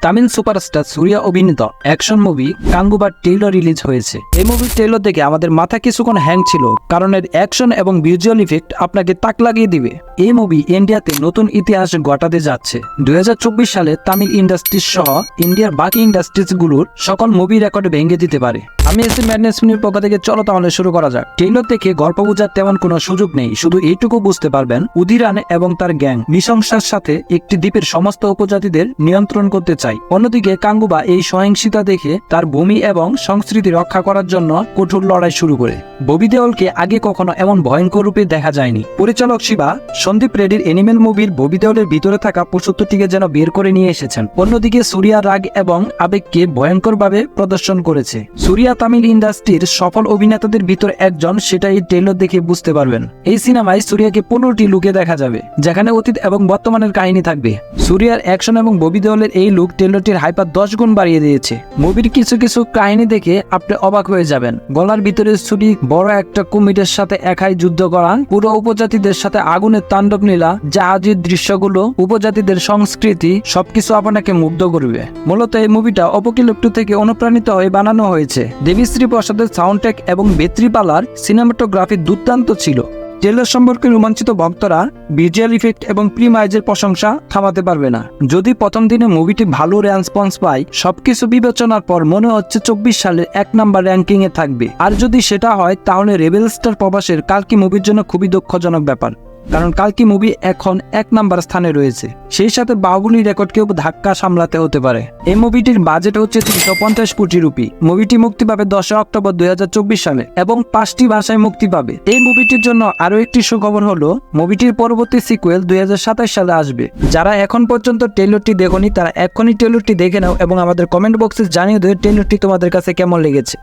Tamil superstar সূর্যা অভিনীত action movie কাঙ্গুবার trailer release হয়েছে। এই মুভির ট্রেইলার দেখে আমাদের মাথা কিছুক্ষণ হ্যাং ছিল, কারণ এর অ্যাকশন এবং ভিজুয়াল ইফেক্ট আপনাকে তাক লাগিয়ে দিবে। এই মুভি ইন্ডিয়াতে নতুন ইতিহাস ঘটাতে যাচ্ছে। 2024 সালে তামিল ইন্ডাস্ট্রিজ সহ ইন্ডিয়ার বাকি ইন্ডাস্ট্রিজগুলোর সকল মুভি রেকর্ড ভেঙে দিতে পারে। আমি এসি ম্যাডনেস মিনির পক্ষ থেকে চলো তাহলে শুরু করা যাক। ট্রেইলার দেখে গল্প বোঝার তেমন কোনো সুযোগ নেই, শুধু এইটুকু বুঝতে পারবেন উদিরান এবং তার গ্যাং নৃশংসার সাথে একটি দ্বীপের সমস্ত উপজাতিদের নিয়ন্ত্রণ করতে চায়। অন্যদিকে কাঙ্গুবা এই সহিংসতা দেখে তার ভূমি এবং সংস্কৃতি রক্ষা করার জন্য কঠোর লড়াই শুরু করে। ববি দেওলকে আগে কখনো এমন ভয়ঙ্কর রূপে দেখা যায়নি। পরিচালক শিবা সন্দীপ রেড্ডির অ্যানিমেল মুভির ববি দেওলের ভিতরে থাকা পশুত্বটিকে যেন বের করে নিয়ে এসেছেন। অন্যদিকে সূর্যা রাগ এবং আবেগকে ভয়ঙ্করভাবে প্রদর্শন করেছে। সূর্যা তামিল ইন্ডাস্ট্রির সফল অভিনেতাদের ভিতর একজন, সেটা এই ট্রেইলার দেখে বুঝতে পারবেন। এই সিনেমায় সূর্যাকে 15টি লুকে দেখা যাবে, যেখানে অতীত এবং বর্তমানের কাহিনী থাকবে। সূর্যার অ্যাকশন এবং ববি দেওলের এই লুক ট্রেইলারটির হাইপার 10 গুণ বাড়িয়ে দিয়েছে। মুভির কিছু কিছু কাহিনী দেখে আপনি অবাক হয়ে যাবেন। গলার ভিতরে ছুরি, বড় একটা কুমিরের সাথে একাই যুদ্ধ করা, পুরো উপজাতিদের সাথে আগুনের তাণ্ডব নীলা, জাহাজের দৃশ্যগুলো, উপজাতিদের সংস্কৃতি, সবকিছু আপনাকে মুগ্ধ করবে। মূলত এই মুভিটা অপোক্যালিপ্টো থেকে অনুপ্রাণিত হয়ে বানানো হয়েছে। দেবীশ্রী প্রসাদের সাউন্ডট্র্যাক এবং বেত্রিপালার সিনেমাটোগ্রাফি দুর্দান্ত ছিল। ট্রেলার সম্পর্কে রোমাঞ্চিত ভক্তরা ভিজুয়াল ইফেক্ট এবং প্রিমাইজের প্রশংসা থামাতে পারবে না। যদি প্রথম দিনে মুভিটি ভালো রেসপন্স পায়, সবকিছু বিবেচনার পর মনে হচ্ছে 24 সালের 1 নাম্বার র্যাঙ্কিং এ থাকবে। আর যদি সেটা হয়, তাহলে রেবেল স্টার প্রবাসের কালকি মুভির জন্য খুবই দুঃখজনক ব্যাপার, কারণ কালকি মুভি এখন 1 নাম্বার স্থানে রয়েছে। সেই সাথে বাহুবলী রেকর্ডকেও ধাক্কা সামলাতে হতে পারে। এই মুভিটির বাজেট হচ্ছে 350 কোটি রুপি। মুভিটি মুক্তি পাবে 10 অক্টোবর 2024 সালে এবং 5টি ভাষায় মুক্তি পাবে। এই মুভিটির জন্য আরো একটি সুখবর হলো, মুভিটির পরবর্তী সিকুয়েল 2027 সালে আসবে। যারা এখন পর্যন্ত ট্রেইলারটি দেখোনি, তারা এখনই ট্রেইলারটি দেখে নাও এবং আমাদের কমেন্ট বক্সে জানিয়ে দেবে ট্রেইলারটি তোমাদের কাছে কেমন লেগেছে।